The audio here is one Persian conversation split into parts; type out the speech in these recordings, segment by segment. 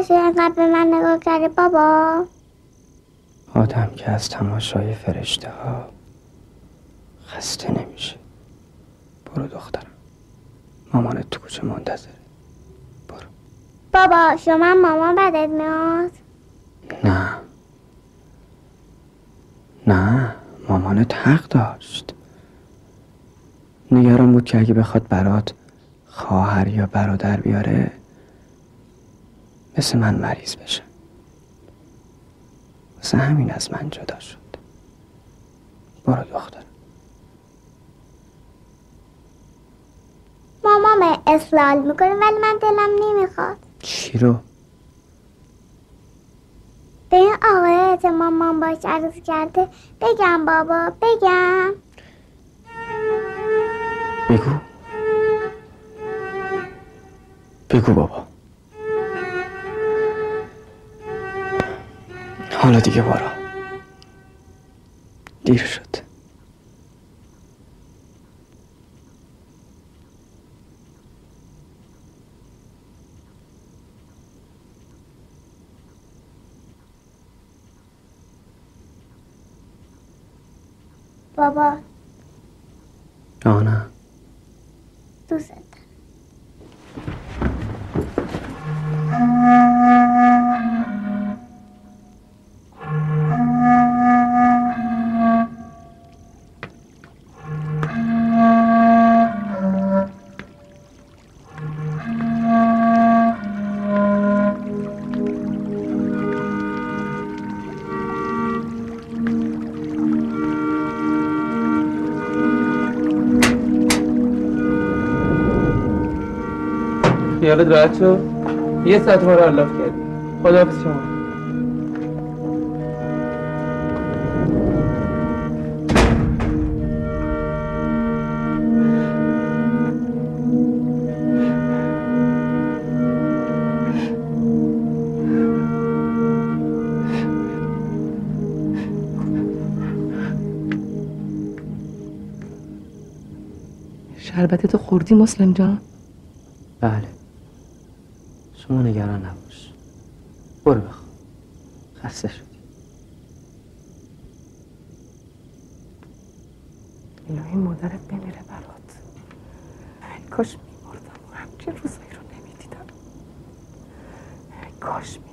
نشه انقدر به من نگاه کردی بابا؟ آدم که از تماشای فرشته ها خسته نمیشه. برو دخترم، مامانت تو کوچه منتظره. برو. بابا شما مامان بدت میاد؟ نه مامانت حق داشت. نگران بود که اگه بخواد برات خواهر یا برادر بیاره مثل من مریض بشه. واسه همین از من جدا شد. برو دختر. مامان اصلال میکنه ولی من دلم نمیخواد. چی رو؟ به این آقایی که مامان باش عروض کرده بگم بابا بگم. بگو بابا. حالا دیگه برو، دیر شد. بابا نه دوست دارم. خیالت راحت شد؟ یه ساعت ما رو علاف کردی. خداحافظ شما. شربتتو خوردی مسلم جان؟ بله، شما نگران نباش. برو بخواب، خسته شدی. الهی مادرت بمیره برات. ای کاش میمردم و همچین روزایی رو نمیدیدم. ای کاش میمردم.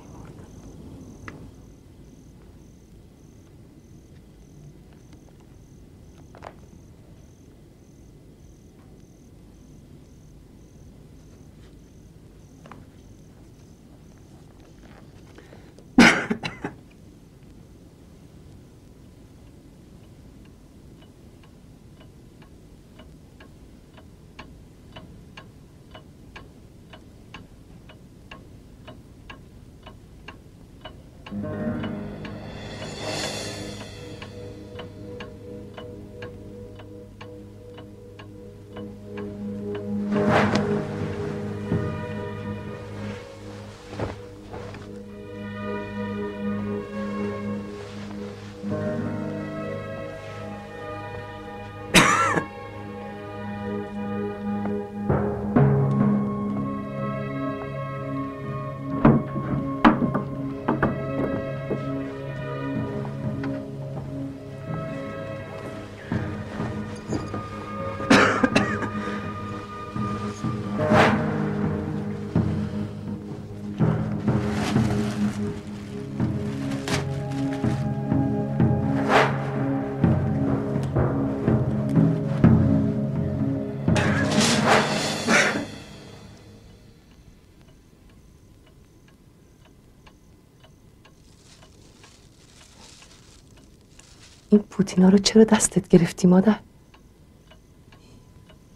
این پوتینا رو چرا دستت گرفتی مادر؟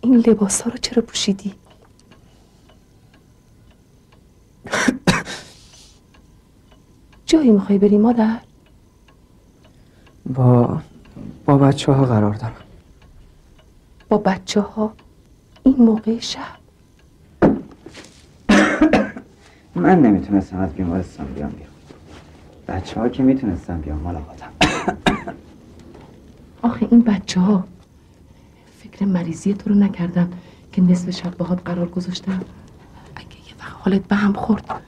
این لباس ها رو چرا پوشیدی؟ جایی میخوای بری مادر؟ با بچه ها قرار دارم. با بچه ها؟ این موقع شب؟ من نمیتونستم از بیمارستان بیام. بچه ها که میتونستم بیام ملاقاتم. آخه این بچه ها فکر مریضی تو رو نکردم که نصف شب باهات قرار گذاشتم. اگه یه وقت حالت به هم خورد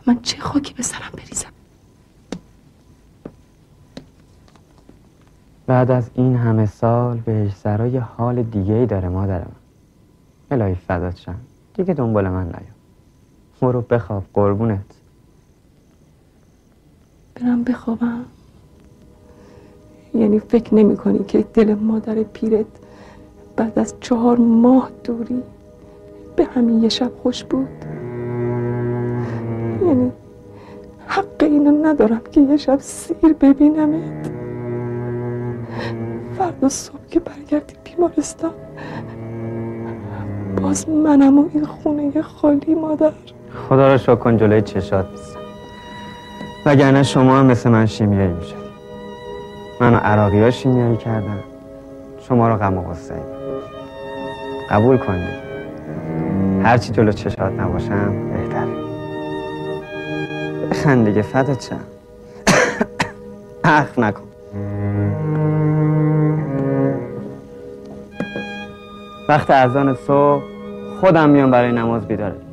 من چه خاکی به سرم بریزم؟ بعد از این همه سال بهشترا یه حال دیگه‌ای داره مادر من. الهی فدات شم، دیگه دنبال من نیا. برو بخواب قربونت. برم بخوابم؟ یعنی فکر نمی کنی که دل مادر پیرت بعد از 4 ماه دوری به همین یه شب خوش بود؟ یعنی حق اینو ندارم که یه شب سیر ببینمت؟ فردا صبح که برگردی بیمارستان باز منم و این خونه خالی مادر. خدا رو شکر کن جلوی چشات نیستم، وگرنه شما هم مثل من شیمیایی میشدی. منو عراقی ها شیمیایی کردن، شما رو غم و غصه قبول کن دیگه. هرچی جلو چشات نباشم بهتره. بخند دیگه فدات شم. اخم نکن. وقت اذان صبح خودم میام برای نماز بیدارت.